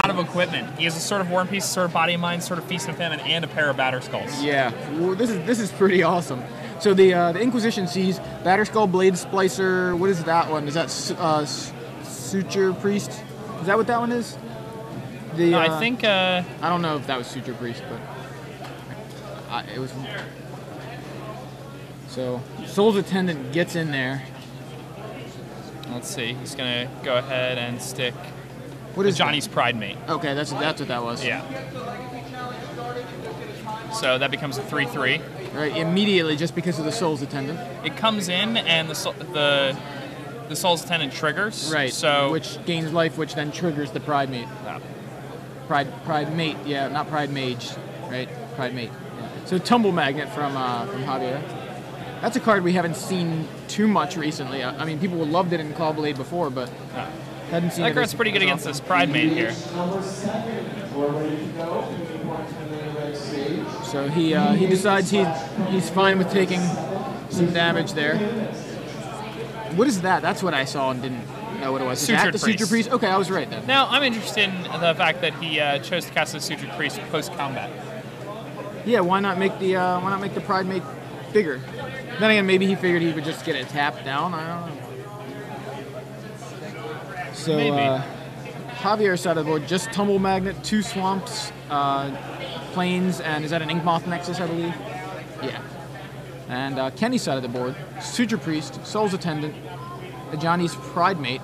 lot of equipment. He has a sort of War and Peace, sort of Body and Mind, sort of Feast and Famine, and a pair of Batter Skulls. Yeah, well, this is pretty awesome. So the Inquisition sees Batter Skull, Blade Splicer. What is that one? Is that Suture Priest? Is that what that one is? No, I think... I don't know if that was Suture Priest, but it was... So, Soul's Attendant gets in there. Let's see. He's going to go ahead and stick Johnny's Pride Mate. Okay, that's what that was. Yeah. So that becomes a 3/3. Right, immediately, just because of the Soul's Attendant. It comes in, and the Soul's Attendant triggers. Right, so which gains life, which then triggers the Pride Mate. Yeah. Pride Mate, yeah, not Pride Mage, right? Pride Mate. Yeah. So Tumble Magnet from Javier. That's a card we haven't seen too much recently. I mean, people loved it in Clawblade before, but hadn't seen it. That card's pretty good against this Pride Mate here. So he decides he's fine with taking some damage there. What is that? That's what I saw and didn't know what it was. Is that the Suture Priest? Okay, I was right then. Now, I'm interested in the fact that he chose to cast the Suture Priest post-combat. Yeah, why not make the Pride Mate bigger? Then again, maybe he figured he would just get it tapped down. I don't know. So, maybe. Javier's side of the board, just Tumble Magnet, 2 Swamps, Plains, and is that an Inkmoth Nexus, I believe? Yeah. And Kenny's side of the board, Suture Priest, Soul's Attendant, Johnny's Pride Mate,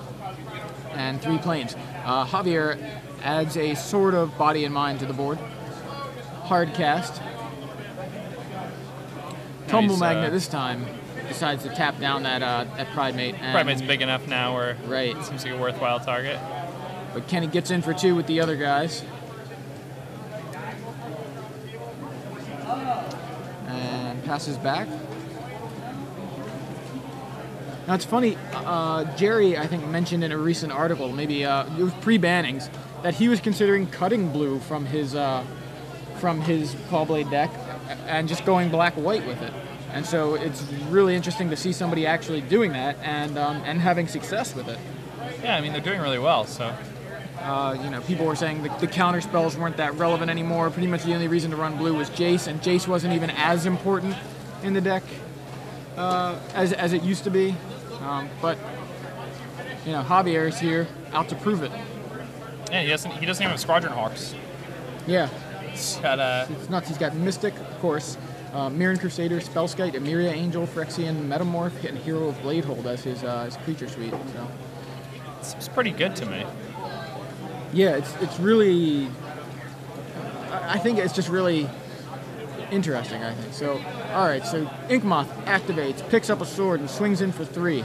and 3 Plains. Javier adds a sort of Body and Mind to the board. Hard cast. Tumble Magnet this time decides to tap down that Pride Mate. And Pride Mate's big enough now where right. It seems like a worthwhile target. But Kenny gets in for 2 with the other guys. And passes back. Now it's funny, Jerry, I think, mentioned in a recent article, maybe it was pre-bannings, that he was considering cutting blue from his Clawblade deck and just going black-white with it. And so it's really interesting to see somebody actually doing that and having success with it. Yeah, I mean, they're doing really well, so... people were saying the counter spells weren't that relevant anymore. Pretty much the only reason to run blue was Jace, and Jace wasn't even as important in the deck as it used to be. But Javier is here, out to prove it. Yeah, he doesn't even have Squadron Hawks. Yeah. He's got it's nuts. He's got Mystic, of course, Mirren Crusader, Spellskite, Emiria Angel, Phyrexian, Metamorph, and Hero of Bladehold as his creature suite. So. It's pretty good to me. Yeah, it's really... I think it's just really interesting, I think. So, alright, so Inkmoth activates, picks up a sword, and swings in for 3.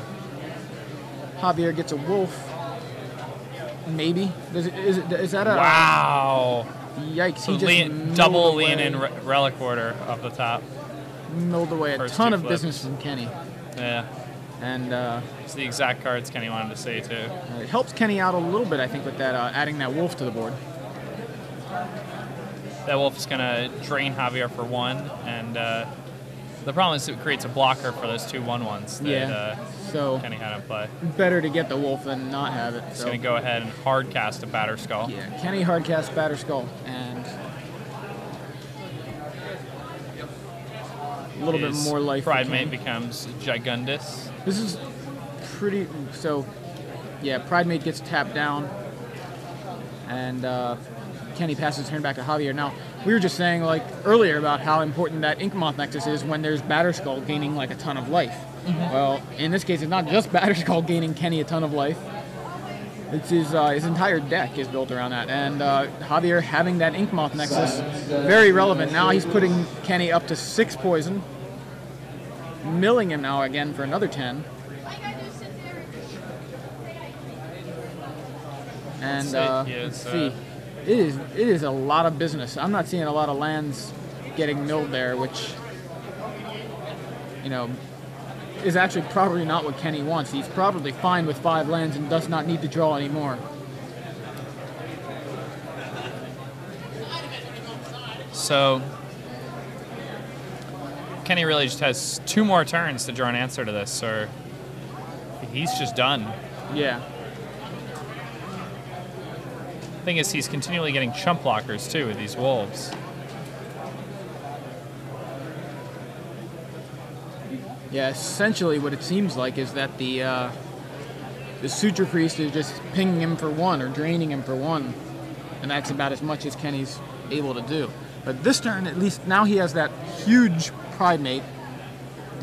Javier gets a wolf. Maybe. Is that a... Wow! Yikes, so he just double lean in Relic Order off the top. Milled away a ton of business from Kenny. Yeah. And it's the exact cards Kenny wanted to say too. It helps Kenny out a little bit, I think, with that adding that wolf to the board. That wolf is going to drain Javier for 1, and the problem is it creates a blocker for those 2 1/1s that so Kenny had in play. Better to get the wolf than not have it. He's going to go ahead and hard cast a Batter Skull. Yeah, Kenny hard cast Batter Skull, and a little bit more life. Pride Mate becomes Gigundus. This is pretty... So, yeah, Pride Mate gets tapped down, and Kenny passes turn back to Javier. Now, we were just saying, like, earlier about how important that Inkmoth Nexus is when there's Batter Skull gaining, like, a ton of life. Mm-hmm. Well, in this case, it's not just Batter Skull gaining Kenny a ton of life. It's his entire deck is built around that. And Javier having that Inkmoth Nexus, very relevant. Now he's putting Kenny up to 6 poison. Milling him now again for another 10. And let's see. It is a lot of business. I'm not seeing a lot of lands getting milled there, which, is actually probably not what Kenny wants. He's probably fine with 5 lands and does not need to draw anymore. So Kenny really just has 2 more turns to draw an answer to this, or he's just done. Yeah. I Thing is, he's continually getting chump blockers too with these wolves. Yeah, essentially what it seems like is that the Suture Priest is just pinging him for 1 or draining him for 1, and that's about as much as Kenny's able to do. But this turn, at least now he has that huge Pride Mate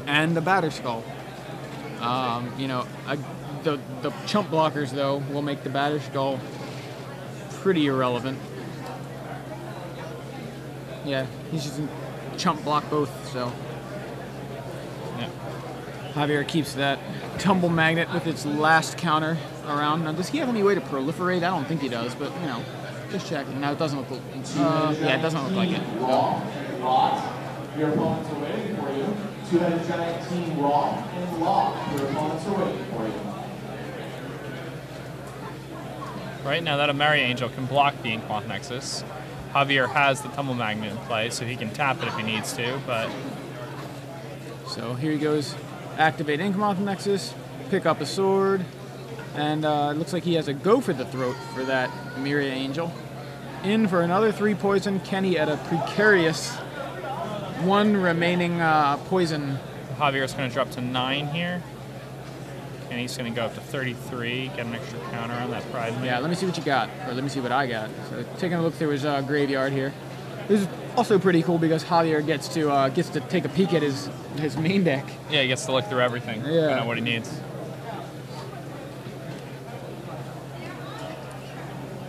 and the Batterskull. You know, the chump blockers, though, will make the Batterskull pretty irrelevant. Yeah, he's just chump block both, so. Yeah. Javier keeps that Tumble Magnet with its last counter around. Now, does he have any way to proliferate? I don't think he does, but, you know, just checking. No, it doesn't look yeah, it doesn't look like it. Your opponents are waiting for you. Two-headed giant team Raw and Lock. Your opponents are waiting for you. Right now that a Mary Angel can block the Inkmoth Nexus. Javier has the Tumble Magnet in play, so he can tap it if he needs to, but... So here he goes. Activate Inkmoth Nexus, pick up a sword, and it looks like he has a go for the throat for that Myria Angel. In for another 3 poison. Kenny at a precarious 1 remaining poison. Javier's going to drop to 9 here. And he's going to go up to 33, get an extra counter on that Pride Mate. Yeah, let me see what you got, or let me see what I got. So taking a look through his graveyard here. This is also pretty cool because Javier gets to take a peek at his main deck. Yeah, he gets to look through everything, yeah. Find out what he needs.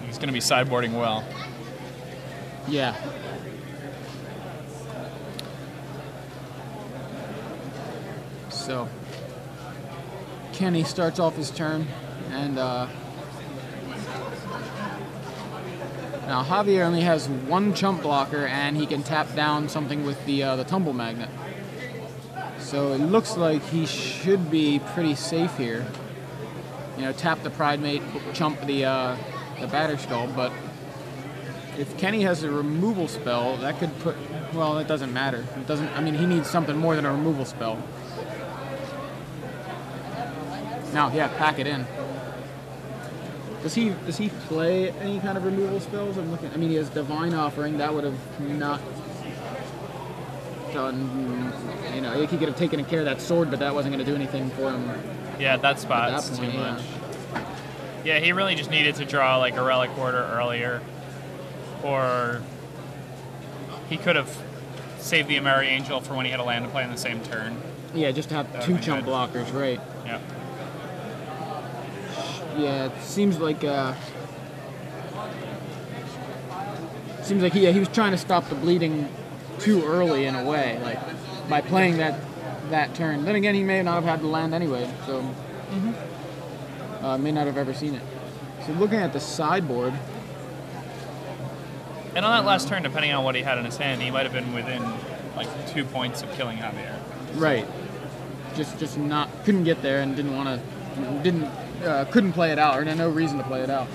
He's going to be sideboarding well. Yeah. So Kenny starts off his turn, and now Javier only has 1 chump blocker, and he can tap down something with the Tumble Magnet. So it looks like he should be pretty safe here. You know, tap the Pride Mate, chump the Batterskull, but if Kenny has a removal spell, that could put... Well, it doesn't matter. It doesn't... I mean, he needs something more than a removal spell. Now, yeah, pack it in. Does he play any kind of removal spells? I'm looking. I mean, he has Divine Offering. That would have not done. You know, he could have taken care of that sword, but that wasn't going to do anything for him. Yeah, that spot's too much. Yeah, he really just needed to draw like a Relic Order earlier, or he could have saved the Mary Angel for when he had a land to play on the same turn. Yeah, just to have 2 chump blockers, right? Yeah. Yeah, it seems like he was trying to stop the bleeding too early in a way, like by playing that turn. Then again, he may not have had the land anyway, so may not have ever seen it. So looking at the sideboard, and on that last turn, depending on what he had in his hand, he might have been within like 2 points of killing Javier. Right. Just not couldn't get there and couldn't play it out, or had no reason to play it out.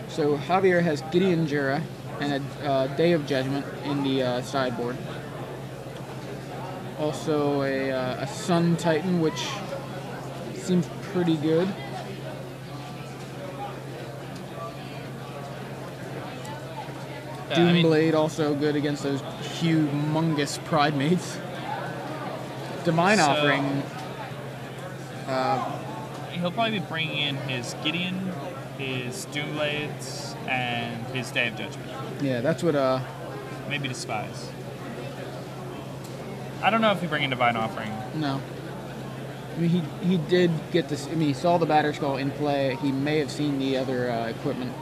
So Javier has Gideon Jura and a Day of Judgment in the sideboard. Also a Sun Titan, which seems pretty good. Doomblade also good against those humongous Pride Mates. Divine Offering. He'll probably be bringing in his Gideon, his Doomblades, and his Day of Judgment. Yeah, that's what. Maybe Despise. I don't know if he bring in Divine Offering. No. I mean, he did get this. I mean, he saw the Batterskull in play. He may have seen the other equipment.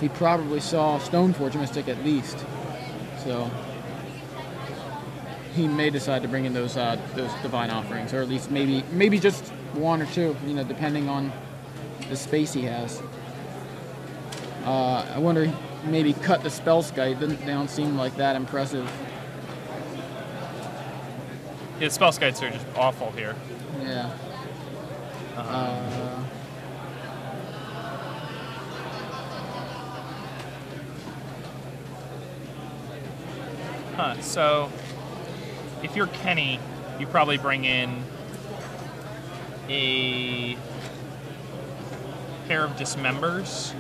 He probably saw Stoneforge Mystic at least. So he may decide to bring in those Divine Offerings, or at least maybe just 1 or 2, you know, depending on the space he has. I wonder, maybe cut the Spellskite. They don't seem like that impressive. Yeah, Spellskites are just awful here. Yeah. So if you're Kenny, you probably bring in a pair of Dismembers,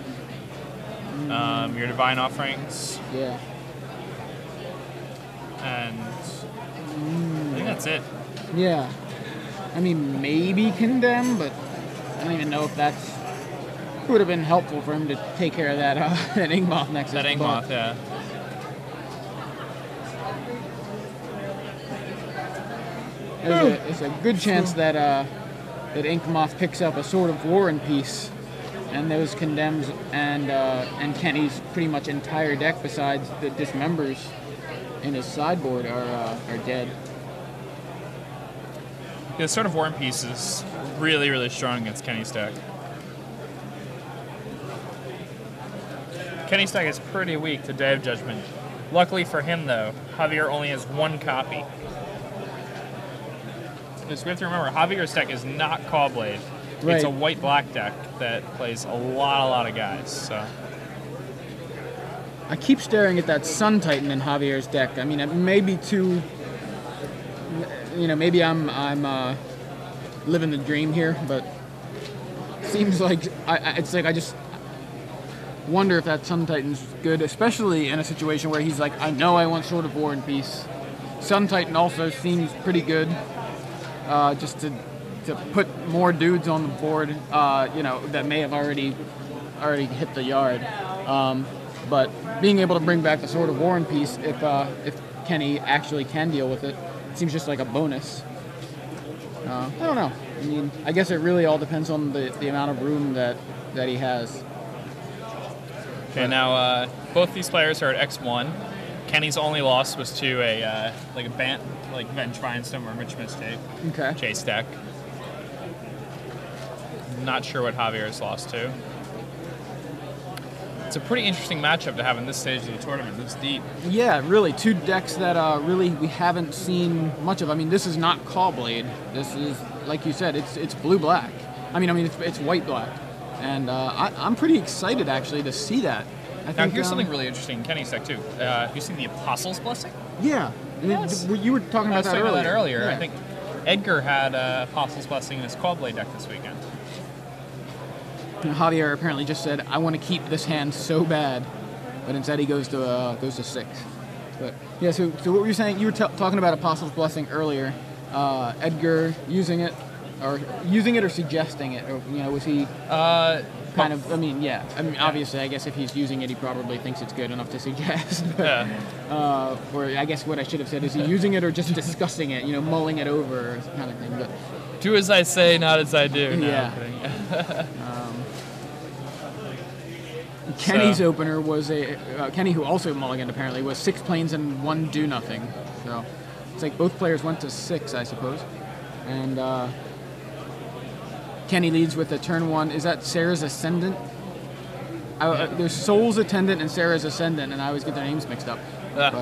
your Divine Offerings, Yeah. and I think that's it. Yeah. I mean, maybe Condemn, but I don't even know if that's... It would have been helpful for him to take care of that, that Inkmoth Nexus. That Inkmoth, yeah. It's a good chance that that Inkmoth picks up a Sword of War and Peace, and those Condemns and Kenny's pretty much entire deck besides the Dismembers in his sideboard are dead. Yeah, the Sword of War and Peace is really, really strong against Kenny's deck. Kenny's deck is pretty weak to Day of Judgment. Luckily for him, though, Javier only has one copy. Because we have to remember, Javier's deck is not Caw-Blade. Right. It's a white-black deck that plays a lot of guys. So I keep staring at that Sun Titan in Javier's deck. I mean, it may be too... You know, maybe I'm living the dream here, but it seems like it's like I just wonder if that Sun Titan's good, especially in a situation where he's like, I know I want Sword of War and Peace. Sun Titan also seems pretty good, just to put more dudes on the board, you know, that may have already hit the yard. But being able to bring back the Sword of War and Peace, if Kenny actually can deal with it, seems just like a bonus. I don't know. I mean, I guess it really all depends on the amount of room that he has. okay, now both these players are at X1. Kenny's only loss was to a Venge Firestorm or Rich Mistake Okay. chase deck. Not sure what Javier's lost to. It's a pretty interesting matchup to have in this stage of the tournament. This deep. Yeah, really, two decks that really we haven't seen much of. I mean, this is not Caw-Blade. This is, like you said, it's blue-black. I mean, it's white-black. And I'm pretty excited, actually, to see that. Now, here's something really interesting in Kenny's deck, too. Have you seen the Apostle's Blessing? Yeah. Yes. You were talking about that earlier. I was talking about that earlier. Yeah. I think Edgar had Apostle's Blessing in his Caw-Blade deck this weekend. And Javier apparently just said, I want to keep this hand so bad. But instead he goes to 6. But yeah, so what were you saying? You were talking about Apostle's Blessing earlier. Edgar using it or suggesting it? Or, you know, was he kind of, I mean, yeah. I mean, obviously, I guess if he's using it, he probably thinks it's good enough to suggest. But, Yeah. Or I guess what I should have said is he using it or just discussing it, you know, mulling it over or kind of thing. But Do as I say, not as I do. No, yeah. Kenny's opener was Kenny, who also mulliganed apparently, was 6 planes and 1 do nothing. So it's like both players went to 6, I suppose. And Kenny leads with a turn 1. Is that Sarah's Ascendant? There's Soul's Attendant and Sarah's Ascendant, and I always get their names mixed up. But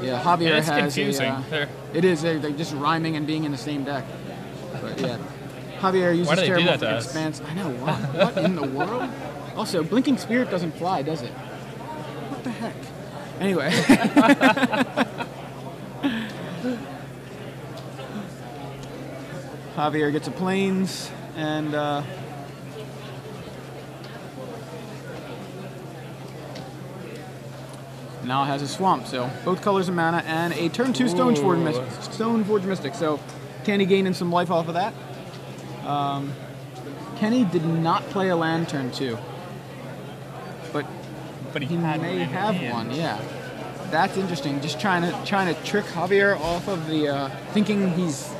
yeah, Javier It's has confusing. it is. They're just rhyming and being in the same deck. But yeah, Javier uses Why do they do terrible that to us? expanse. I know. What in the world? Also, Blinking Spirit doesn't fly, does it? What the heck? Anyway. Javier gets a plains, and now has a swamp. So both colors of mana and a turn 2 Stoneforge Mystic. So Kenny gaining some life off of that. Kenny did not play a land turn 2. But he may have one, yeah. That's interesting. Just trying to trick Javier off of the thinking he's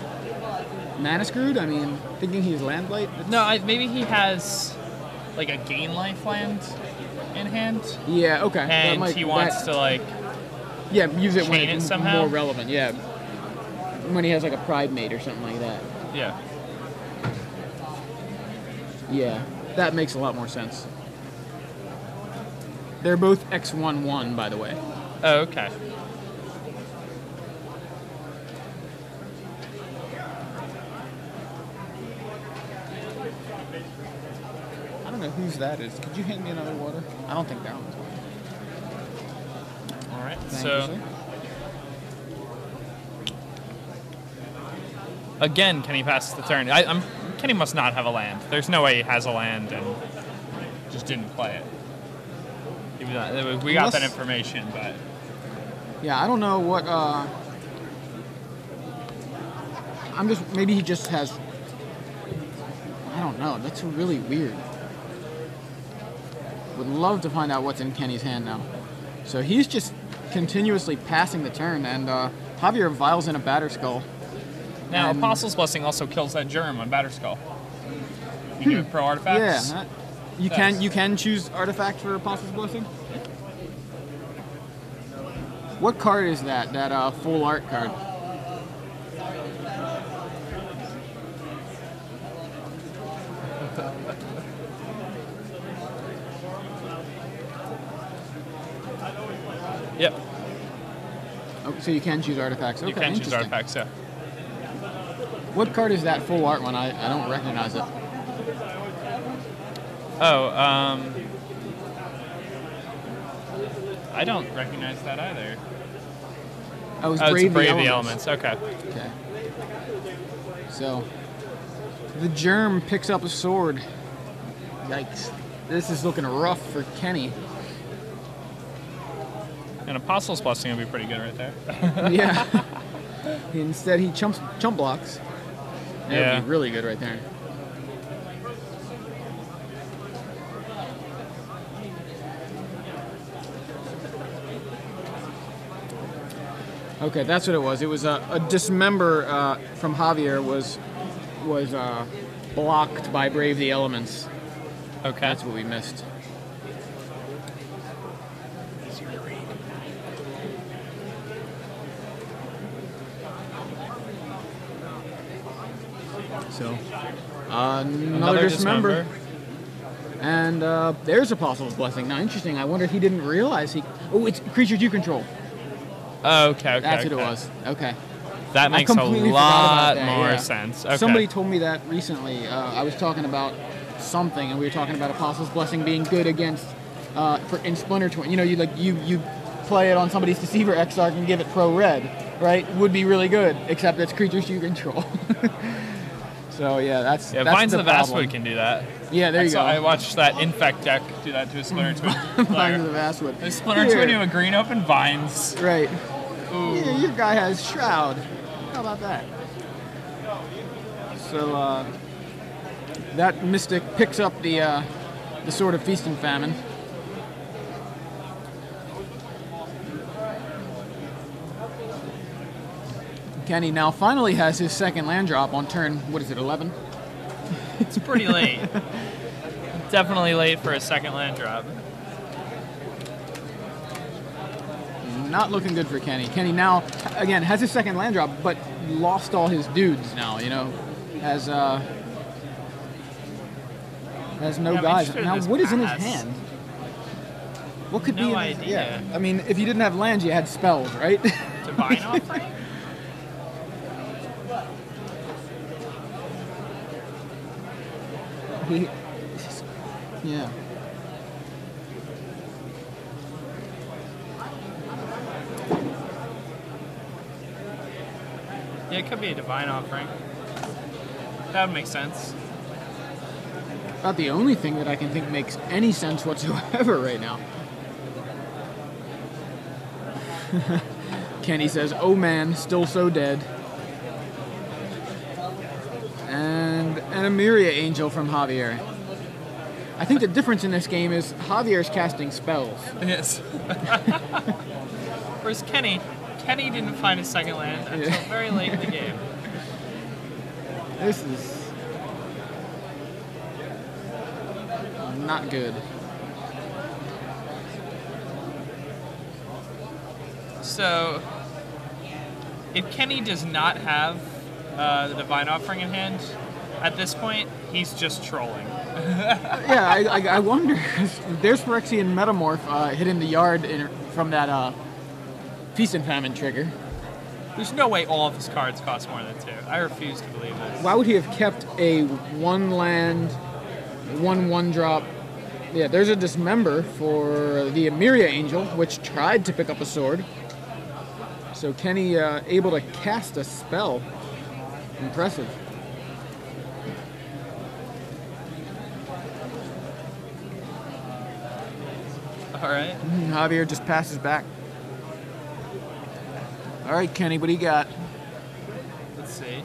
mana screwed. I mean, thinking he's land blight. No, maybe he has like a gain life land in hand. Yeah, okay. And he wants to like use it when chain it it's somehow? more relevant. Yeah, when he has like a pride mate or something like that. Yeah. Yeah, that makes a lot more sense. They're both X11, by the way. Oh, okay. I don't know whose that is. Could you hand me another water? I don't think that one's mine. All right. Thank So you, sir. again, Kenny passes the turn. I'm Kenny must not have a land. There's no way he has a land and just didn't play it. We got that information, but yeah, I don't know what. Maybe he just has. I don't know. That's really weird. Would love to find out what's in Kenny's hand now. So he's just continuously passing the turn, and Javier vials in a Batterskull. Now, Apostle's Blessing also kills that germ on Batterskull. You do it pro artifacts? Yeah. You can choose artifact for Apostle's Blessing? What card is that? That full art card? Yep. Oh, so you can choose artifacts. Okay, you can choose artifacts, yeah. What card is that full art one? I don't recognize it. Oh, I don't recognize that either. Oh, it's Brave the the Elements. Elements. Okay. Okay. So, the germ picks up a sword. Yikes. This is looking rough for Kenny. And Apostle's Blessing would be pretty good right there. Yeah. Instead, he chump blocks. That would be really good right there. Okay, that's what it was. It was a Dismember from Javier was blocked by Brave the Elements. Okay. That's what we missed. So, another Dismember. And there's Apostle's Blessing. Now, interesting. I wonder if he didn't realize he... Oh, it's creatures you control. Oh, okay. That's what it was. Okay. That makes a lot more sense. Okay. Somebody told me that recently. I was talking about something, and we were talking about Apostle's Blessing being good against in Splinter Twin. You know, you play it on somebody's Deceiver Exarch and give it pro red, right? Would be really good, except it's creatures you control. So yeah, that's Vines the of the Vastwood can do that. Yeah, there you go. I watched that Infect deck do that to a Splinter Twin. Vines of the Vastwood. A Splinter Twin to a green open Vines. Right. Ooh. Yeah, your guy has Shroud. How about that? So that Mystic picks up the Sword of Feast and Famine. Kenny now finally has his second land drop on turn, what is it, 11? It's pretty late. Definitely late for a second land drop. Not looking good for Kenny. Kenny now, again, has his second land drop, but lost all his dudes now, you know. Has no guys. Now, what is in his hand? What could be in his... idea. Yeah, I mean, if you didn't have lands, you had spells, right? Divine Offering? Yeah. Yeah, it could be a Divine Offering. That would make sense. About the only thing that I can think makes any sense whatsoever right now. Kenny says, "Oh man, still so dead." And an Emiria Angel from Javier. I think the difference in this game is Javier's casting spells. Yes. Whereas Kenny didn't find his second land until very late in the game. This is not good. So, if Kenny does not have the Divine Offering in hand, at this point, he's just trolling. Yeah, I wonder. There's Phyrexian Metamorph hitting the yard from that Feast and Famine trigger. There's no way all of his cards cost more than 2. I refuse to believe this. Why would he have kept a 1-land, 1/1 drop? Yeah, there's a Dismember for the Emiria Angel, which tried to pick up a sword. So Kenny able to cast a spell. Impressive. All right. Javier just passes back. All right, Kenny, what do you got? Let's see.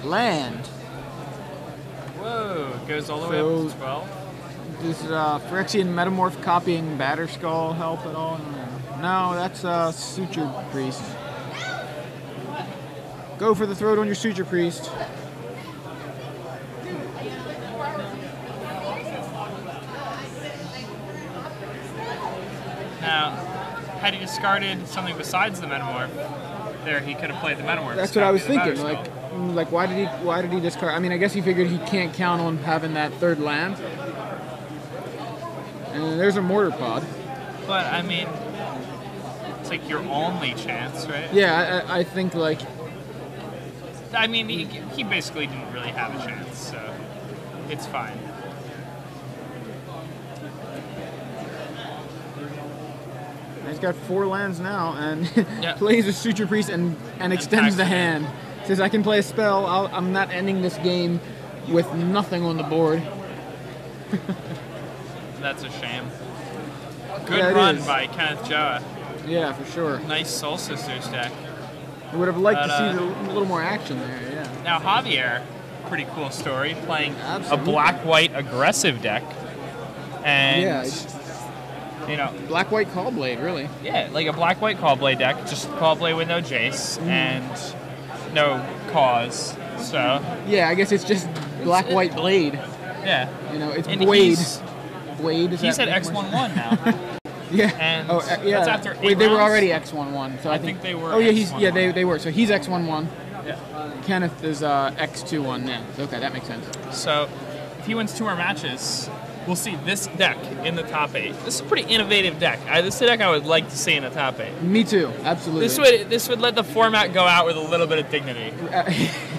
Land. Whoa, goes all the way up to 12. Does Phyrexian Metamorph copying Batterskull help at all? No, that's Suture Priest. Go for the throat on your Suture Priest. Now, had he discarded something besides the Metamorph, there he could have played the Metamorph. That's what I was thinking. Like why did he discard? I mean, I guess he figured he can't count on having that third land. And there's a Mortar Pod. But I mean, it's like your only chance, right? Yeah, I think like. I mean, he basically didn't really have a chance, so it's fine. He's got 4 lands now, and Yep. plays a Suture Priest and extends the hand. Says, I can play a spell, I'm not ending this game with nothing on the board. That's a shame. Good run by Kenneth Joa. Yeah, for sure. Nice Soul Sisters deck. I would have liked to see a little more action there, yeah. Now Javier, pretty cool story, playing Absolutely. a black-white aggressive deck. And, you know... Black-white Callblade, really. Yeah, like a black-white Callblade deck, just Callblade with no Jace and no cause, so... Yeah, I guess it's just black-white Blade. Yeah. You know, it's and Blade. Blade, is he's that at X11 now. Yeah. And yeah. that's after 8 Wait, they were rounds? already X11, so I think they were. Oh yeah, X11. they were. So he's X11. Yeah. Kenneth is X21 now. Okay, that makes sense. So if he wins 2 more matches, we'll see this deck in the top 8. This is a pretty innovative deck. This is a deck I would like to see in the top 8. Me too, absolutely. This would let the format go out with a little bit of dignity.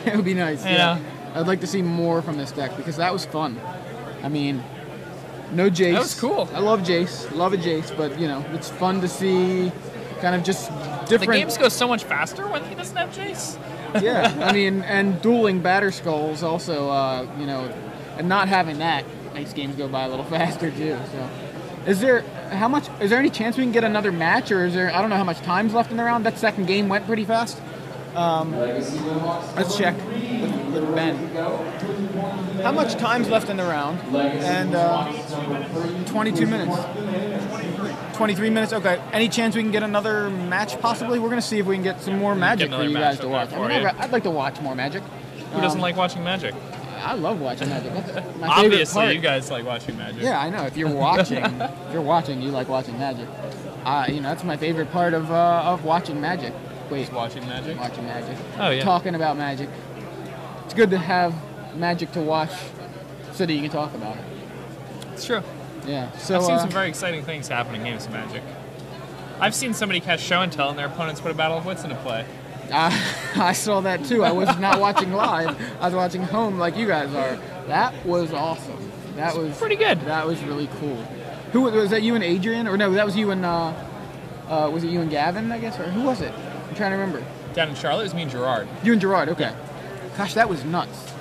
It would be nice. Yeah. I'd like to see more from this deck because that was fun. I mean, no Jace. That was cool. I love Jace. Love a Jace, but you know, it's fun to see kind of just different. The games go so much faster when he doesn't have Jace. Yeah, I mean, and dueling Batterskulls also, you know, and not having that makes games go by a little faster too. So, is there any chance we can get another match, or is there? I don't know how much time's left in the round. That second game went pretty fast. Let's check with Ben. How much time's left in the round? And 22 minutes. 23 minutes. Okay. Any chance we can get another match? Possibly. We're gonna see if we can get some more Magic for you guys to watch. I'd like to watch more Magic. Who doesn't like watching Magic? I love watching Magic. That's my favorite Obviously, part. you guys like watching Magic. Yeah, I know. If you're watching, you like watching Magic. You know, that's my favorite part of watching Magic. Wait, watching Magic? Watching Magic. Oh, yeah. Talking about Magic. It's good to have Magic to watch so that you can talk about it. It's true. Yeah. So I've seen some very exciting things happen in games of Magic. I've seen somebody catch show and tell and their opponents put a Battle of Wits into play. I saw that too. I was not watching live. I was watching home like you guys are. That was awesome. That was pretty good. That was really cool. Who was that? You and Adrian? Or no, that was you and was it you and Gavin, I guess? Or who was it? I'm trying to remember. Down in Charlotte, it was me and Gerard. You and Gerard, okay. Gosh, that was nuts.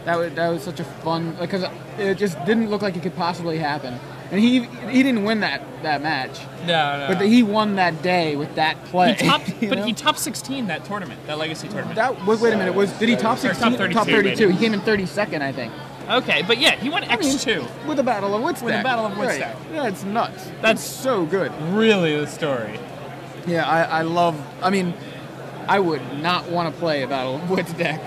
That was such a fun, because it just didn't look like it could possibly happen. And he didn't win that match. No. But he won that day with that play. He topped 16 that tournament, that Legacy tournament. Wait a minute. Did he top 16? Top 32. He came in 32nd, I think. Okay, but yeah, he went X2. With the Battle of Wits deck. With the Battle of Wits deck. Yeah, it's nuts. That's so good. Really the story. Yeah, I mean, I would not want to play a Battle of Wits deck.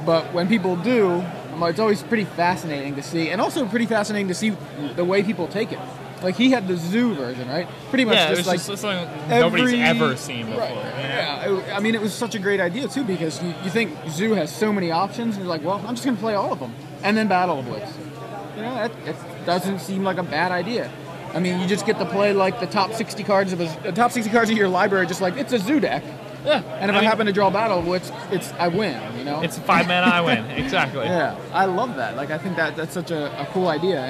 But when people do, it's always pretty fascinating to see. And also pretty fascinating to see the way people take it. Like, he had the zoo version, right? Pretty much just something nobody's ever seen before. Right. Yeah, I mean, it was such a great idea, too, because you think zoo has so many options, and you're like, well, I'm just going to play all of them. And then Battle of Wits. You know, that doesn't seem like a bad idea. I mean, you just get to play, like, the top 60 cards of your library, just like, it's a zoo deck. Yeah. And if I happen to draw Battle of Wits, I win, you know? It's 5 mana, I win. Exactly. Yeah. I love that. Like, I think that's such a cool idea.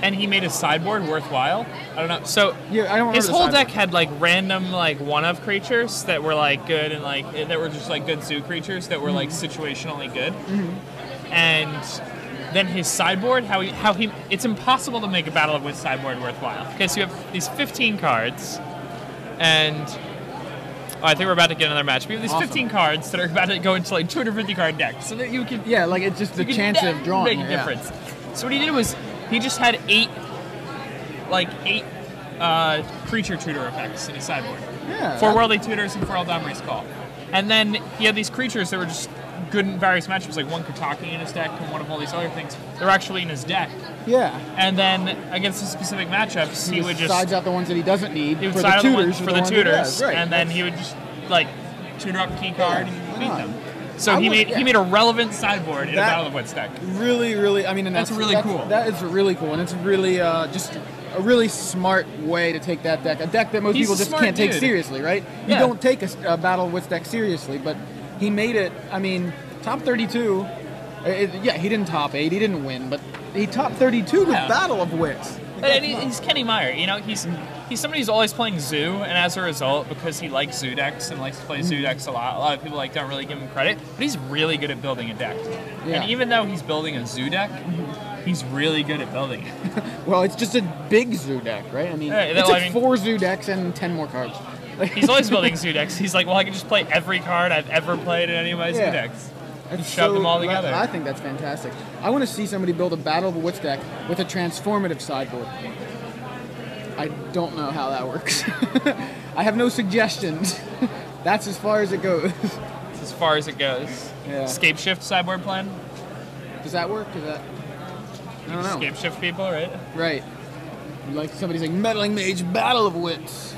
And he made his sideboard worthwhile. I don't know. So yeah, I don't his whole deck had like random like one-of creatures that were like good and like that were just like good zoo creatures that were like situationally good. Mm-hmm. And then his sideboard, how he, it's impossible to make a Battle of Wits sideboard worthwhile. Okay, so you have these 15 cards, and I think we're about to get another match. We have these 15 cards that are about to go into like 250 card decks, so that you can like it's just the chance of drawing make a difference. So what he did was he just had eight creature tutor effects in his sideboard. Yeah. 4 Worldly Tutors and 4 Eldamri's Call. And then he had these creatures that were just good in various matchups, like one Kataki in his deck and one of all these other things. They're actually in his deck. Yeah. And then against the specific matchups, he would just sides out the ones that he doesn't need. He would for side the out tutors, for the tutors, right. and then he would just like tutor up key card and beat them. So he made a relevant sideboard in a Battle of Wits deck. Really, I mean, and that's really cool. That is really cool, and it's really just a really smart way to take that deck. A deck that most people just can't take seriously, right? You don't take a Battle of Wits deck seriously, but he made it. I mean, top 32. He didn't top 8. He didn't win, but he top 32 with Battle of Wits. And he's Kenny Meyer. You know, he's somebody who's always playing Zoo, and as a result, because he likes Zoo decks and likes to play Zoo decks a lot of people don't really give him credit. But he's really good at building a deck. Yeah. And even though he's building a Zoo deck, he's really good at building it. Well, it's just a big Zoo deck, right? I mean, it's 4 Zoo decks and 10 more cards. He's always building Zoo decks. He's like, well, I can just play every card I've ever played in any of my Zoo decks. Shove them all together. I think that's fantastic. I want to see somebody build a Battle of the Wits deck with a transformative sideboard. I don't know how that works. I have no suggestions. That's as far as it goes. As far as it goes. Yeah. Scape shift sideboard plan? Does that work? I don't know. Scape shift people, right? Right. Like somebody's like, Meddling Mage Battle of Wits.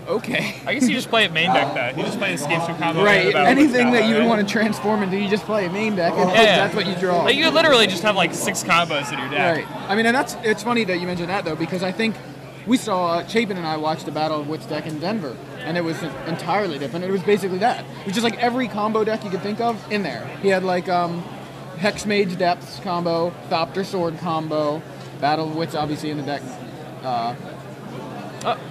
Okay. I guess you just play it main deck, though. You just play the Scape shift combo. Right. Anything that you would want to transform into, you just play a main deck, and that's what you draw. Like, you literally just have like 6 combos in your deck. Right. I mean, and it's funny that you mentioned that, though, because I think we saw, Chapin and I watched the Battle of Wits deck in Denver, and it was entirely different. It was basically that. It was just like every combo deck you could think of in there. He had like Hex Mage Depths combo, Thopter Sword combo, Battle of Wits obviously in the deck.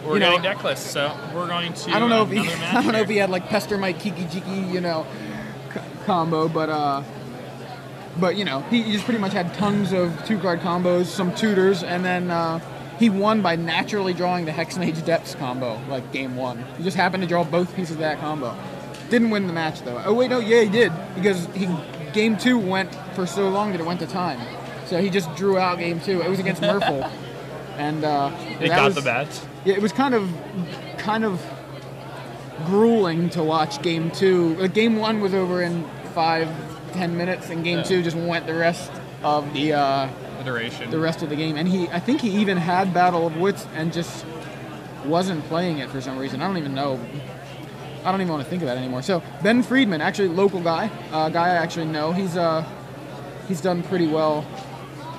We're getting deck lists, so we're going to. I don't know if he had like Pester Mite Kiki Jiki, combo, but he just pretty much had tons of 2-card combos, some tutors, and then he won by naturally drawing the Hex Mage Depths combo, like game 1. He just happened to draw both pieces of that combo. Didn't win the match though. Oh wait, no, yeah, he did, because game 2 went for so long that it went to time. So he just drew out game 2. It was against Murphle, and they got the match. Yeah, it was kind of grueling to watch game 2. Game 1 was over in 5-10 minutes, and game 2 just went the rest of the duration. The rest of the game. And I think he even had Battle of Wits and just wasn't playing it for some reason. I don't even know. I don't even want to think of that anymore. So Ben Friedman, actually local guy, guy I actually know. He's done pretty well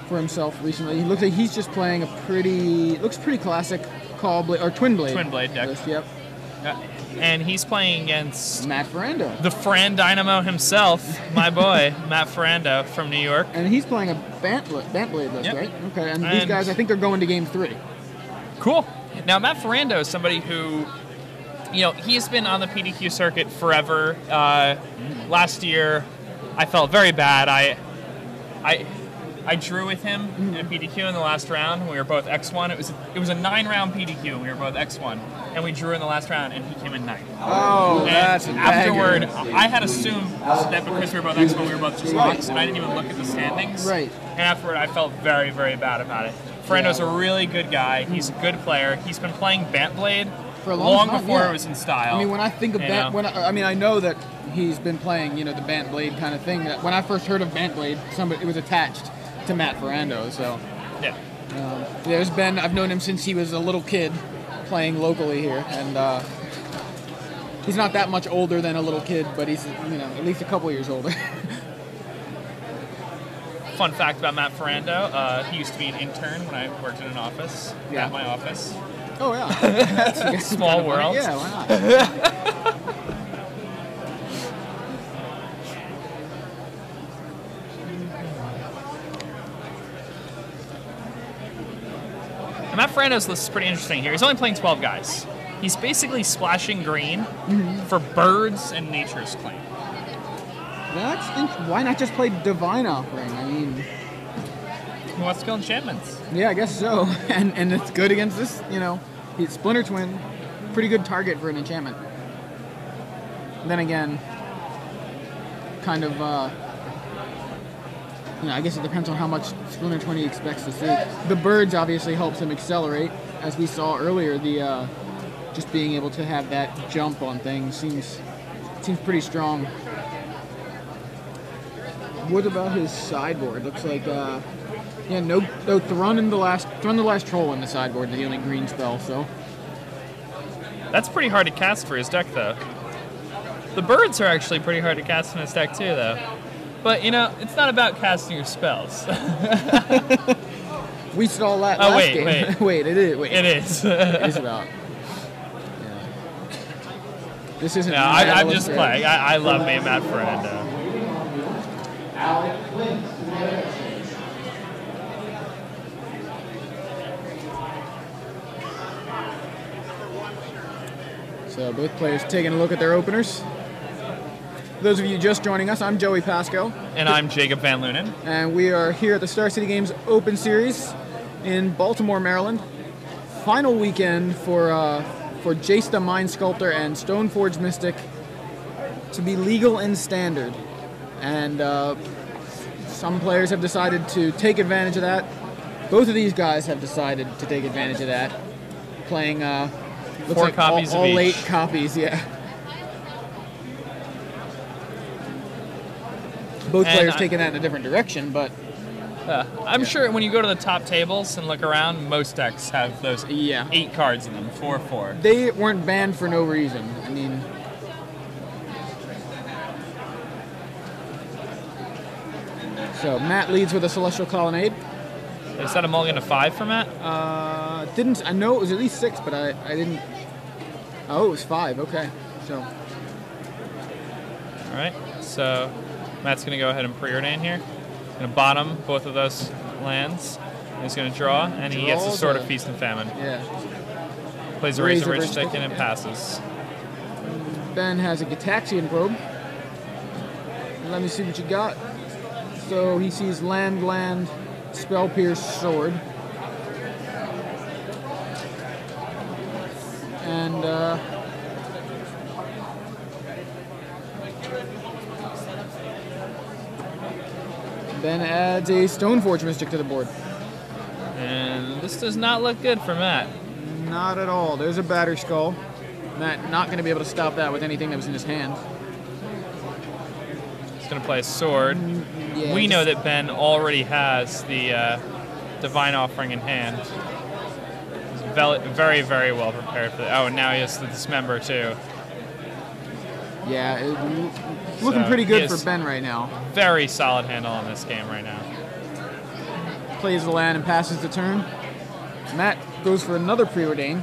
for himself recently. He looks like he's just playing looks pretty classic Twin Blade deck. List, yep. And he's playing against Matt Ferrando, the Fran Dynamo himself, my boy, Matt Ferrando from New York. And he's playing a Bantblade list, right? Okay, and these guys, I think, are going to game 3. Cool. Now, Matt Ferrando is somebody who, he's been on the PDQ circuit forever. Last year, I felt very bad. I drew with him in PDQ in the last round. We were both X1. It was a 9-round PDQ, and we were both X1. And we drew in the last round, and he came in 9th. Oh, and that's a afterward, I had assumed that because we were both X1, we were both just locks, and I didn't even look at the standings. Right. And afterward, I felt very, very bad about it. Ferrando's a really good guy. He's a good player. He's been playing Bantblade for a long time, before it was in style. I mean, when I think of I know that he's been playing, the Bantblade kind of thing. When I first heard of Bantblade, it was attached to Matt Ferrando, so yeah. I've known him since he was a little kid playing locally here, and he's not that much older than a little kid, but he's at least a couple years older. Fun fact about Matt Ferrando, he used to be an intern when I worked in an office, at my office. Oh yeah. That's small world. Yeah, why not? And Matt Ferrando's list is pretty interesting here. He's only playing 12 guys. He's basically splashing green for Birds and Nature's Claim. Why not just play Divine Offering? I mean, Who wants to kill enchantments? yeah, I guess so. And it's good against this, Splinter Twin, pretty good target for an enchantment. Then again, kind of, I guess it depends on how much Splinter Twin he expects to see. The birds obviously helps him accelerate, as we saw earlier. The just being able to have that jump on things seems pretty strong. What about his sideboard? Looks like no Thrun the last troll in the sideboard is the only green spell, so That's pretty hard to cast for his deck, though. The birds are actually pretty hard to cast in his deck, too, though. But, it's not about casting your spells. We saw that last game. Wait. It is. Wait. It is. It is about. Yeah. This isn't. No, I'm just playing. I love me a Matt Fernando. Alec Flint to the other. So both players taking a look at their openers. For those of you just joining us, I'm Joey Pasco. And I'm Jacob Van Lunen. And we are here at the Star City Games Open Series in Baltimore, Maryland. Final weekend for Jace the Mind Sculptor and Stoneforge Mystic to be legal in Standard. And some players have decided to take advantage of that. Both of these guys have decided to take advantage of that. Playing looks 4 like copies all of each. 8 copies, yeah. Both players taking that in a different direction, but I'm sure when you go to the top tables and look around, most decks have those 8 cards in them, 4/4. They weren't banned for no reason. I mean, so Matt leads with a Celestial Colonnade. Is that a mulligan to 5 for Matt? I know it was at least 6, but I didn't. Oh, it was 5. Okay, so. All right, so Matt's going to go ahead and preordain here. Going to bottom both of those lands. He's going to draw, and he gets the Sword of Feast and Famine. Yeah. Plays a Razor Ridge stick and passes. Ben has a Gitaxian Probe. Let me see what you got. So he sees land, Spell Pierce, Sword. And Ben adds a Stoneforge Mystic to the board. And this does not look good for Matt. Not at all. There's a Batter Skull. Matt not going to be able to stop that with anything that was in his hand. He's going to play a sword. Yeah, We know that Ben already has the Divine Offering in hand. He's very, very well prepared for that. Oh, and now he has the Dismember, too. Yeah, looking pretty good for Ben right now. Very solid handle on this game right now. Plays the land and passes the turn. Matt goes for another preordain.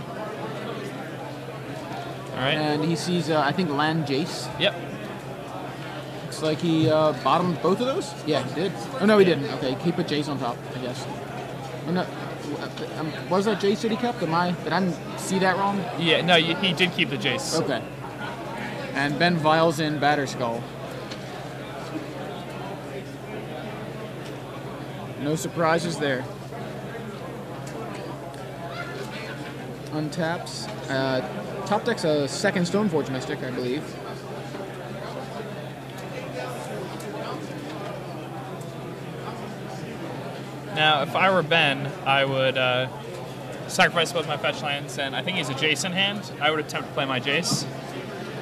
All right. And he sees, I think, land Jace. Yep. Looks like he bottomed both of those? Yeah, he did. Oh, no, he didn't. Okay, he put Jace on top, I guess. Oh, no. Was that Jace that he kept? Did I see that wrong? Yeah, no, he did keep the Jace. Okay. And Ben vials in Batter Skull. No surprises there. Untaps. Top deck's a second Stoneforge Mystic, I believe. Now, if I were Ben, I would sacrifice both my fetch lands, and I think he's a Jace in hand. I would attempt to play my Jace.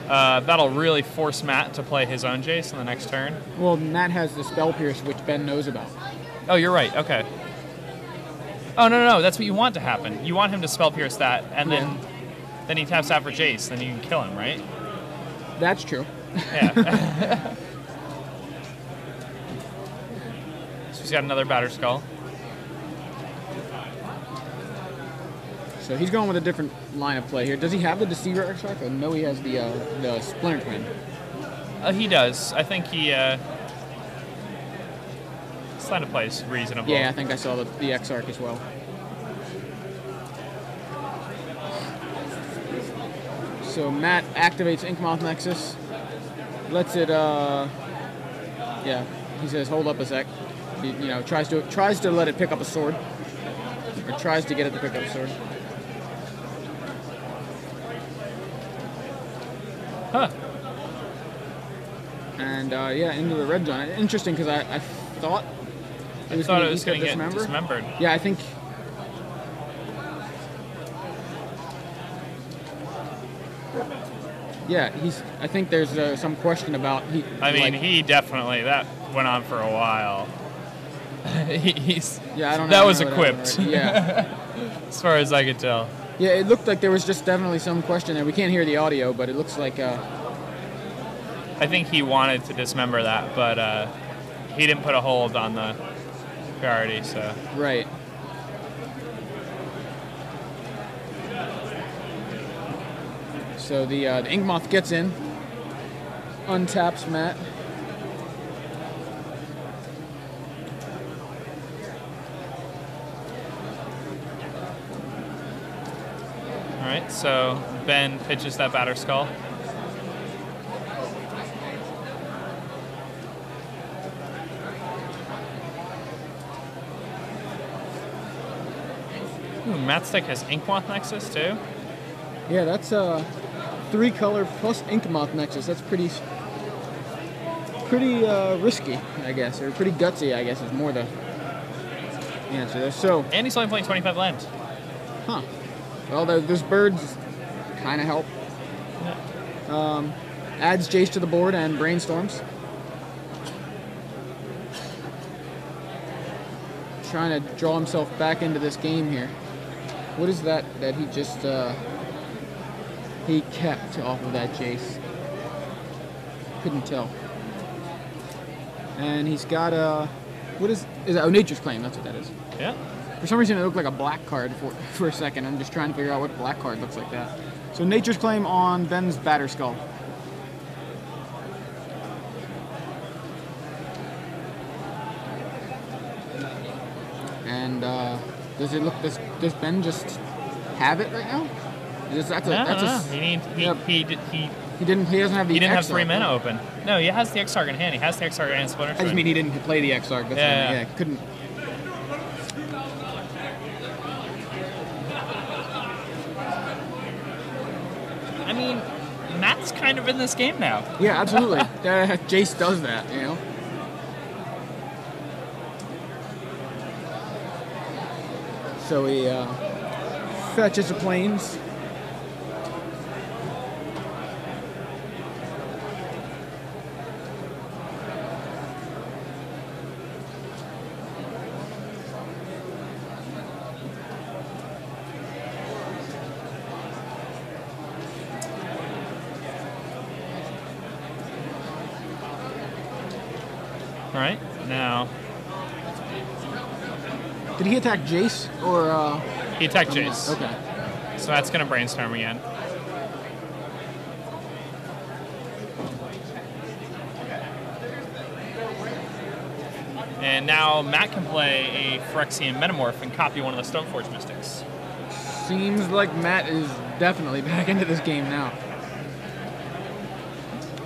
That'll really force Matt to play his own Jace on the next turn. Well, Matt has the Spell Pierce, which Ben knows about. Oh, you're right. Okay. Oh, no. That's what you want to happen. You want him to Spell Pierce that, and then he taps out for Jace. Then you can kill him, right? That's true. Yeah. So he's got another Batter Skull. So he's going with a different line of play here. Does he have the Deceiver Exarch? I know he has the Splinter Twin. He does. I think he... his line of play is reasonable. Yeah, I think I saw the Exarch as well. So Matt activates Inkmoth Nexus. Lets it Yeah, he says, hold up a sec. He, you know, tries to let it pick up a sword. Or tries to get it to pick up a sword. Huh. And yeah, into the red zone. Interesting, because I thought it was going to to get dismembered. Yeah, I think. Yeah, I think there's some question about. He definitely, that went on for a while. Yeah, I don't know. That was equipped. Right. Yeah. As far as I could tell. Yeah, it looked like there was just definitely some question there. We can't hear the audio, but it looks like. I think he wanted to dismember that, but he didn't put a hold on the priority, so. Right. So the Inkmoth gets in, untaps Matt. All right, so Ben pitches that batter skull. Ooh, Matt's deck has Inkmoth Nexus too. Yeah, that's 3-color plus Inkmoth Nexus. That's pretty risky, I guess, or pretty gutsy, I guess, is more the answer there. So. And he's only playing 25 land. Huh. Well, those birds kind of help. Yeah. Adds Jace to the board and brainstorms. Trying to draw himself back into this game here. What is that he just he kept off of that Jace? Couldn't tell. And he's got what is that? Oh, Nature's Claim. That's what that is. Yeah. For some reason, it looked like a black card for a second. I'm just trying to figure out what black card looks like that. So Nature's Claim on Ben's batter skull. And does it look? Does Ben just have it right now? He doesn't have the. He didn't have Exarch, 3 mana open. No, he has the Exarch in hand. He has the Exarch and Splinter Twin. I just mean he didn't play the Exarch. That's yeah. Couldn't. I mean, Matt's kind of in this game now. Yeah, absolutely. Jace does that, you know. So he fetches the planes. All right, now. Did he attack Jace or? He attacked Jace. Okay. So that's going to brainstorm again. And now Matt can play a Phyrexian Metamorph and copy one of the Stoneforge Mystics. Seems like Matt is definitely back into this game now.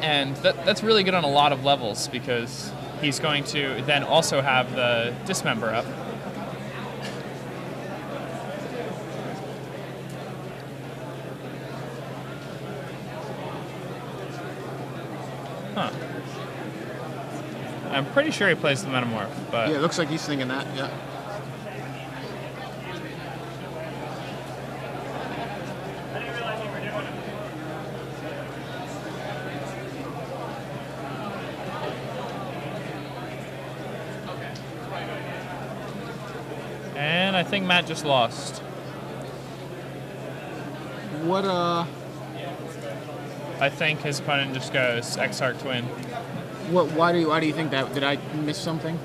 And that's really good on a lot of levels because he's going to then also have the Dismember up. Huh. I'm pretty sure he plays the Metamorph, but... Yeah, it looks like he's thinking that, yeah. And I think Matt just lost. What, I think his opponent just goes Exarch Twin. What? Why do you think that? Did I miss something?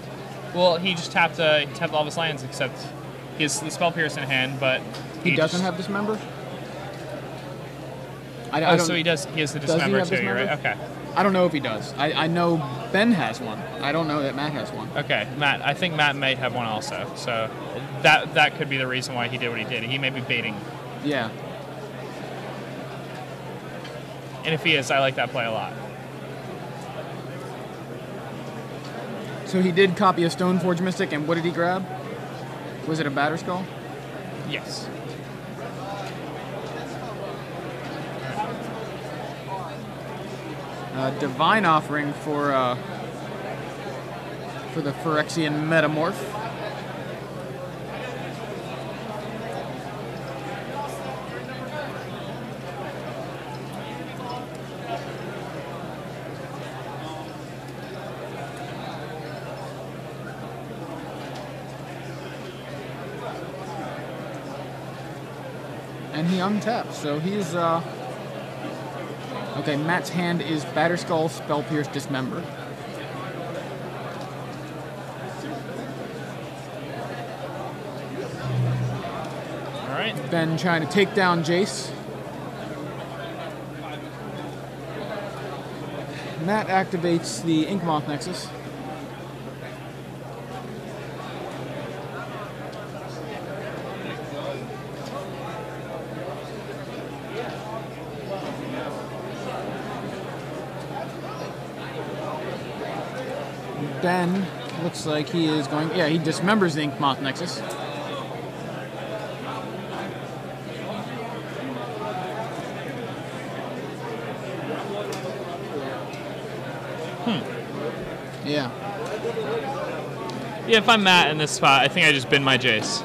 Well, he just tapped all of his lands except he has the Spell Pierce in hand, but he doesn't have Dismember. So he does. He has the Dismember too. You're right. Okay. I don't know if he does. I know Ben has one. I don't know that Matt has one. Okay, Matt. I think Matt may have one also. So that could be the reason why he did what he did. He may be baiting. Yeah. And if he is, I like that play a lot. So he did copy a Stoneforge Mystic, and what did he grab? Was it a Batterskull? Yes. Divine Offering for the Phyrexian Metamorph. And he untaps, so he's okay, Matt's hand is Batterskull, Spell Pierce, Dismember. Alright. Ben trying to take down Jace. Matt activates the Inkmoth Nexus. Ben looks like he is going, yeah, he dismembers the Inkmoth Nexus. Yeah. Yeah, if I'm Matt in this spot, I think I just bin my Jace.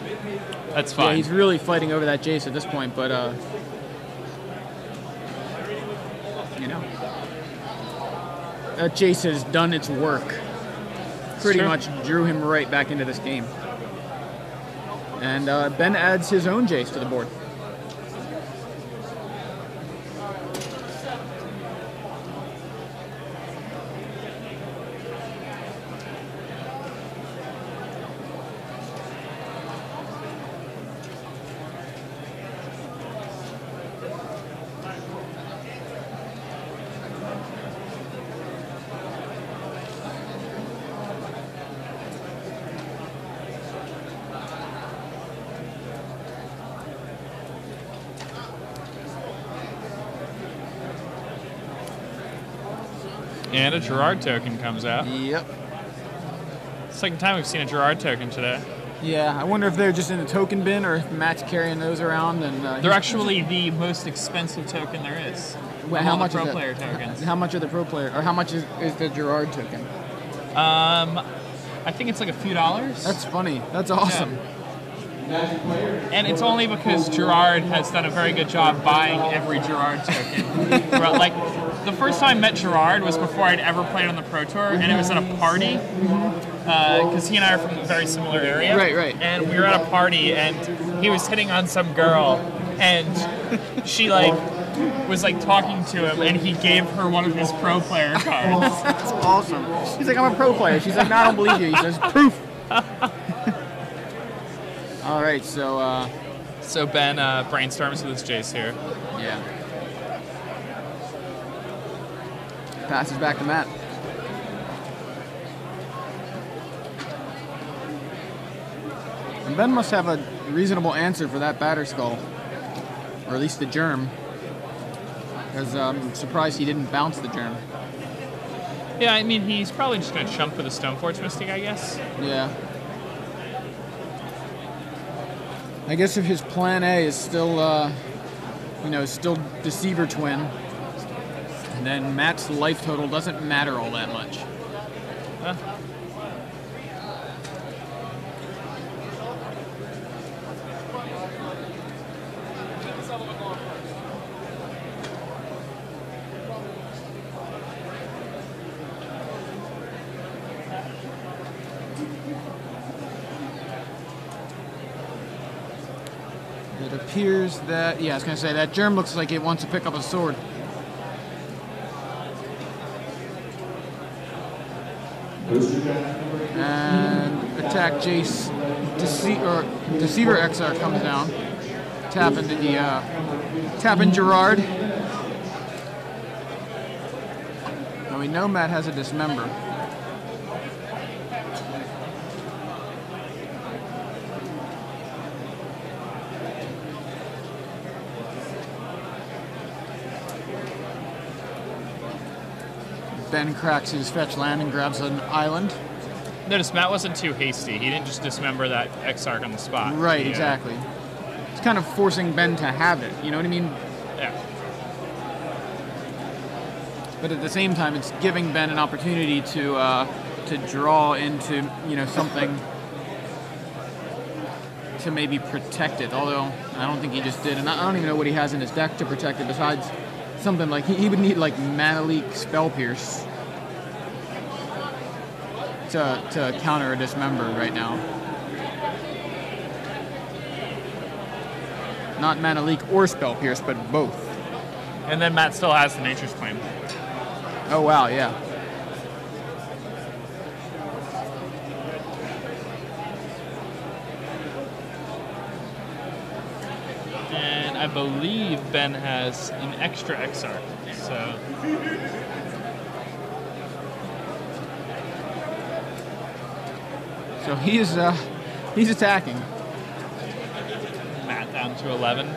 That's fine. Yeah, he's really fighting over that Jace at this point, but, you know, that Jace has done its work. Pretty much drew him right back into this game. And Ben adds his own Jace to the board. And a Gerard token comes out. Yep. Second time we've seen a Gerard token today. Yeah, I wonder if they're just in the token bin or if Matt's carrying those around. And they're actually the most expensive token there is. Well, how much pro is player tokens? How much are the pro player, or how much is the Gerard token? I think it's like a few dollars. That's funny. That's awesome. Yeah. And it's only because Gerard has done a very good job buying every Gerard token. Like, the first time I met Gerard was before I'd ever played on the Pro Tour, and it was at a party, because he and I are from a very similar area. Right. And we were at a party, and he was hitting on some girl, and she, like, was, like, talking to him, and he gave her one of his pro player cards. That's awesome. He's like, I'm a pro player. She's like, no, I don't believe you. He says, proof. All right, so... So Ben brainstorms with his Jace here. Yeah. Passes back to Matt. And Ben must have a reasonable answer for that Batterskull. Or at least the Germ. Because I'm surprised he didn't bounce the Germ. Yeah, I mean, he's probably just going to chump with a Stoneforge Mystic, I guess. Yeah. I guess if his plan A is still, still Deceiver Twin, then Matt's life total doesn't matter all that much. Huh? It appears that, yeah, I was going to say, that Germ looks like it wants to pick up a sword. And attack Jace, Deceiver XR comes down. Tapping Gerard. Now we know Matt has a Dismember. Ben cracks his fetch land and grabs an island. Notice Matt wasn't too hasty. He didn't just dismember that Exarch on the spot. Right, exactly. It's kind of forcing Ben to have it, you know what I mean? Yeah. But at the same time, it's giving Ben an opportunity to draw into, you know, something to maybe protect it. Although I don't think he just did, and I don't even know what he has in his deck to protect it besides something like he would need like Mana Leak, Spell Pierce to counter a Dismember right now. Not Mana Leak or Spell Pierce, but both. And then Matt still has the Nature's Claim. Oh wow, yeah. And I believe Ben has an extra Exarch. So he's attacking. Matt down to 11.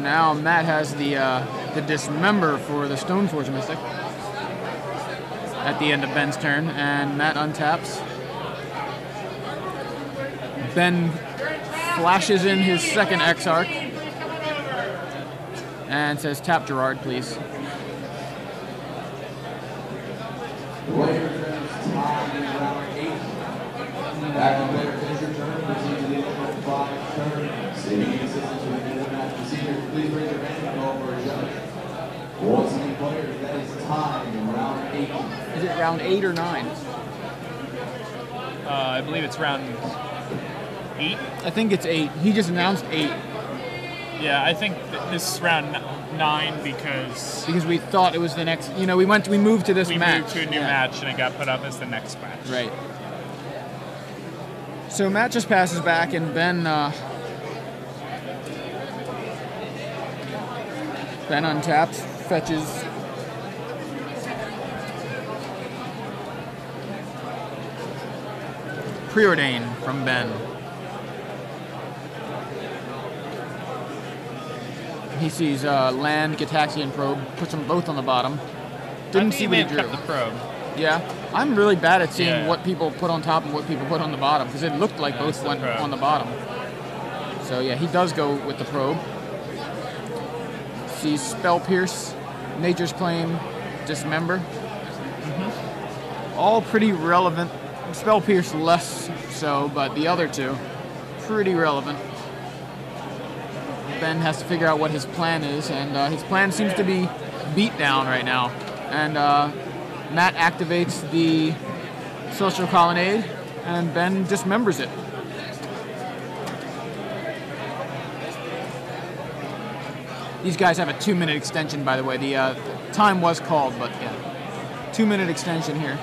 Now Matt has the Dismember for the Stoneforge Mystic at the end of Ben's turn, and Matt untaps. Ben flashes in his second Exarch and says, "Tap Gerard, please." Please raise your hand and go over a judge. Once again, players, that is time in round 8. Is it round 8 or 9? I believe it's round 8. I think it's 8. He just announced 8. Yeah, I think this is round 9 because we thought it was the next. You know, we moved to this we match. moved to a new match and it got put up as the next match. Right. So Matt just passes back, and Ben untaps, fetches Preordain from Ben. He sees land, Gitaxian Probe, puts them both on the bottom. Didn't see what he drew. Kept the probe. Yeah, I'm really bad at seeing what people put on top and what people put on the bottom because it looked like both went on the bottom. So yeah, he does go with the probe. Sees Spell Pierce, Nature's Claim, Dismember. All pretty relevant. Spell Pierce less so, but the other two, pretty relevant. Ben has to figure out what his plan is, and his plan seems to be beat down right now. And Matt activates the Celestial Colonnade, and Ben dismembers it. These guys have a 2-minute extension, by the way. The time was called, but yeah, 2-minute extension here.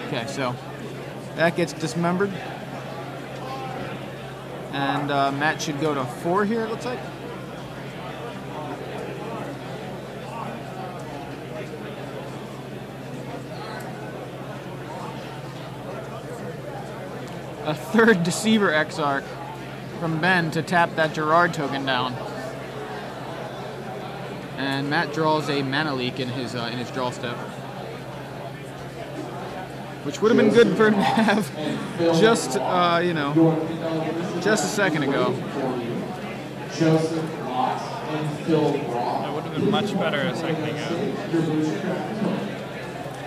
Okay, so that gets dismembered. And Matt should go to 4 here, it looks like. A third Deceiver Exarch from Ben to tap that Gerard token down. And Matt draws a Mana Leak in his draw step. Which would have been good for him to have just, just a second ago. It would have been much better a second ago.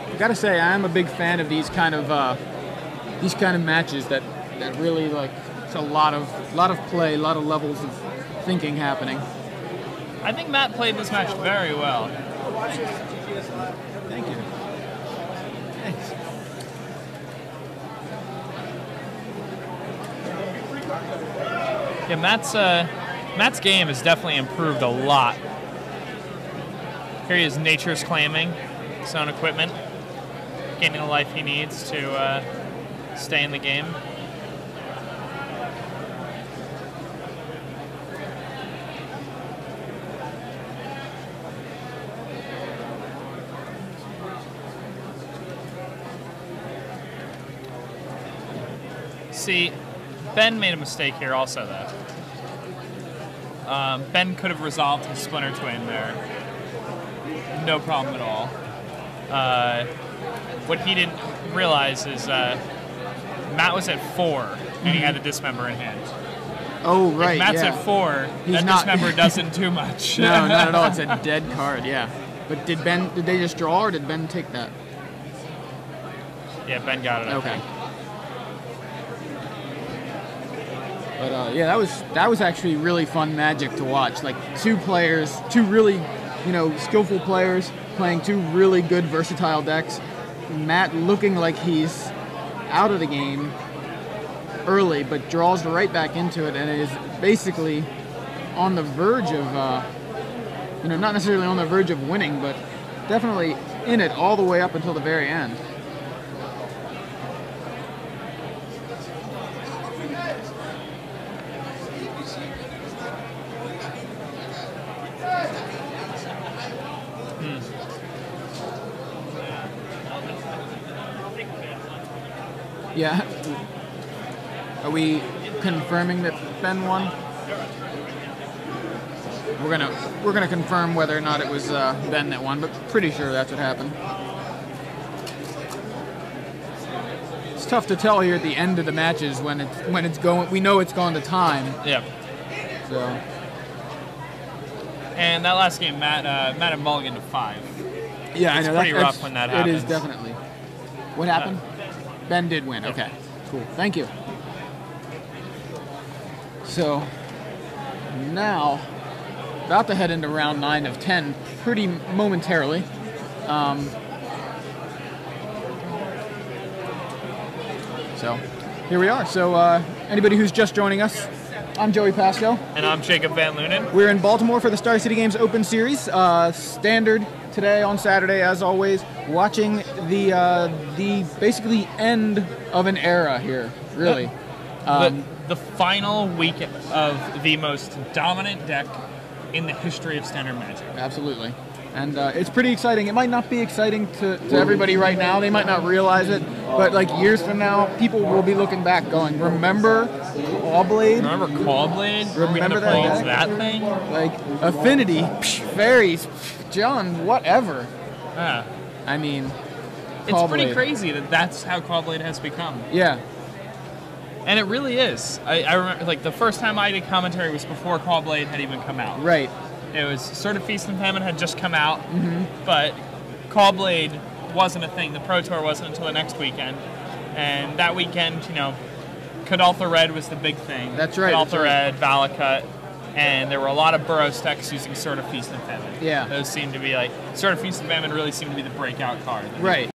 I gotta say, I am a big fan of these kind of matches that really, like, it's a lot of play, a lot of levels of thinking happening. I think Matt played this match very well. Thank you. Thanks. Yeah, Matt's game has definitely improved a lot. Here he is, Nature's Claiming his own equipment, gaining the life he needs to stay in the game. See, Ben made a mistake here also, though. Ben could have resolved his Splinter Twin there. No problem at all. What he didn't realize is Matt was at 4, and he had a Dismember in hand. Oh, right, If Matt's yeah. at 4, He's that not- Dismember doesn't do much. No, not at all. It's a dead card, yeah. But did they just draw, or did Ben take that? Yeah, Ben got it. Okay. But yeah, that was actually really fun Magic to watch. Like two really, skillful players playing two really good versatile decks. Matt looking like he's out of the game early, but draws right back into it, and is basically on the verge of, not necessarily on the verge of winning, but definitely in it all the way up until the very end. Yeah. Are we confirming that Ben won? We're gonna confirm whether or not it was Ben that won, but pretty sure that's what happened. It's tough to tell here at the end of the matches when it's going. We know it's gone to time. Yeah. So. And that last game, Matt had mulligan to 5. Yeah, It's I know. pretty rough when that happens. It is definitely. What happened? Ben did win. Okay, cool. Thank you. So now, about to head into round 9 of 10 pretty momentarily. So here we are. So anybody who's just joining us, I'm Joey Pasco. And I'm Jacob Van Lunen. We're in Baltimore for the Star City Games Open Series. Standard today on Saturday, as always, watching the basically end of an era here, really. The final week of the most dominant deck in the history of Standard Magic. Absolutely. And it's pretty exciting. It might not be exciting to everybody right now. They might not realize it. But like years from now, people will be looking back going, remember Clawblade? Remember Clawblade? Remember that deck? That thing? Like Affinity, Fairies, John, whatever. Yeah. I mean, It's pretty Clawblade. crazy that that's how Clawblade has become. Yeah. And it really is. I remember, like, the first time I did commentary was before Clawblade had even come out. Right. It was Sword of Feast and Famine had just come out, but Clawblade wasn't a thing. The Pro Tour wasn't until the next weekend. And that weekend, Kadaltha Red was the big thing. That's right. Kadaltha Red, Valakut, and there were a lot of Burrows decks using Sword of Feast and Famine. Yeah. Those seemed to be like, Sword of Feast and Famine really seemed to be the breakout card. Right.